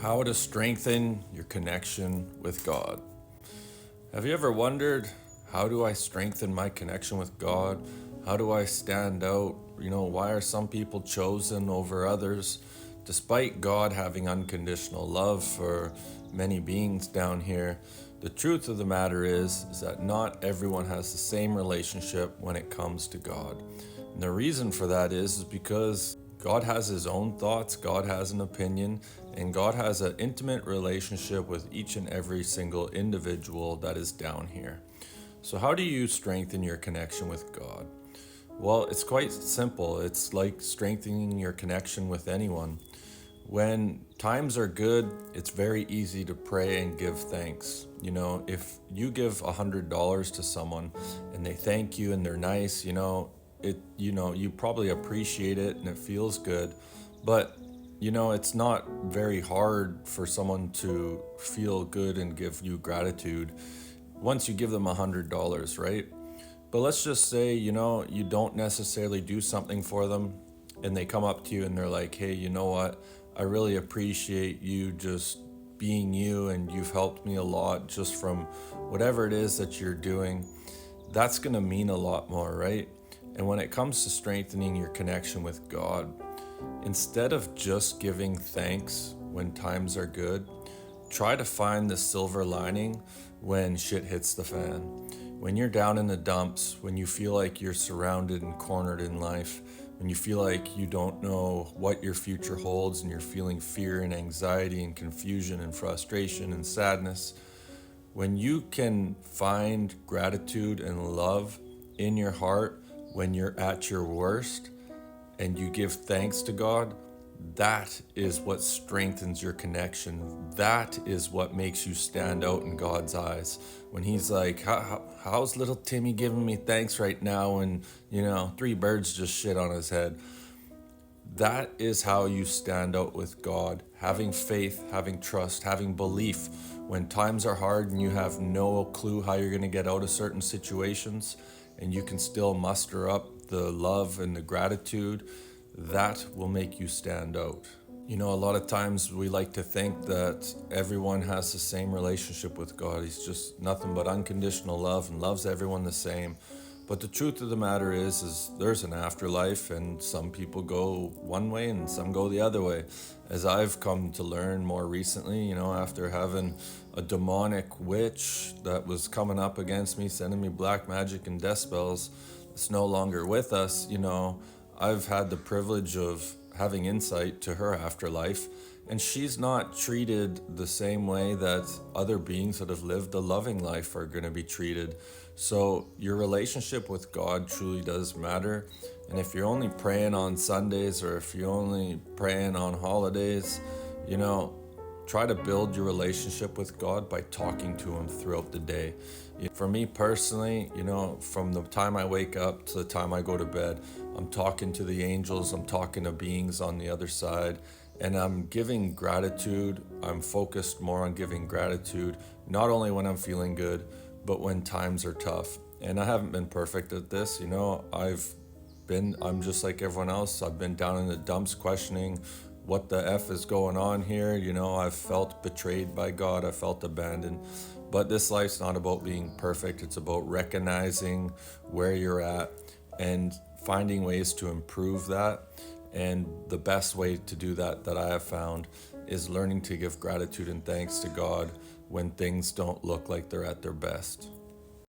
How to strengthen your connection with God. Have you ever wondered, how do I strengthen my connection with God? How do I stand out? Why are some people chosen over others? Despite God having unconditional love for many beings down here, the truth of the matter is that not everyone has the same relationship when it comes to God. And the reason for that is because God has his own thoughts, God has an opinion, and God has an intimate relationship with each and every single individual that is down here. So, how do you strengthen your connection with God? Well, it's quite simple. It's like strengthening your connection with anyone. When times are good, it's very easy to pray and give thanks. If you give $100 to someone and they thank you and they're nice, you probably appreciate it and it feels good. But it's not very hard for someone to feel good and give you gratitude once you give them $100, right? But let's just say, you don't necessarily do something for them and they come up to you and they're like, hey, you know what? I really appreciate you just being you, and you've helped me a lot just from whatever it is that you're doing. That's going to mean a lot more, right? And when it comes to strengthening your connection with God, instead of just giving thanks when times are good, try to find the silver lining when shit hits the fan. When you're down in the dumps, when you feel like you're surrounded and cornered in life, when you feel like you don't know what your future holds and you're feeling fear and anxiety and confusion and frustration and sadness, when you can find gratitude and love in your heart when you're at your worst and you give thanks to God, that is what strengthens your connection. That is what makes you stand out in God's eyes. When he's like, how's little Timmy giving me thanks right now? And, three birds just shit on his head. That is how you stand out with God. Having faith, having trust, having belief. When times are hard and you have no clue how you're going to get out of certain situations, and you can still muster up the love and the gratitude, that will make you stand out. A lot of times we like to think that everyone has the same relationship with God. He's just nothing but unconditional love and loves everyone the same. But the truth of the matter is there's an afterlife, and some people go one way and some go the other way. As I've come to learn more recently, after having a demonic witch that was coming up against me, sending me black magic and death spells, it's no longer with us, I've had the privilege of having insight to her afterlife, and she's not treated the same way that other beings that have lived a loving life are going to be treated. So your relationship with God truly does matter. And if you're only praying on Sundays, or if you're only praying on holidays, try to build your relationship with God by talking to him throughout the day. For me personally, from the time I wake up to the time I go to bed, I'm talking to the angels, I'm talking to beings on the other side, and I'm giving gratitude. I'm focused more on giving gratitude, not only when I'm feeling good, but when times are tough. And I haven't been perfect at this. I'm just like everyone else. I've been down in the dumps questioning what the F is going on here. I've felt betrayed by God. I felt abandoned. But this life's not about being perfect. It's about recognizing where you're at and finding ways to improve that. And the best way to do that I have found is learning to give gratitude and thanks to God when things don't look like they're at their best.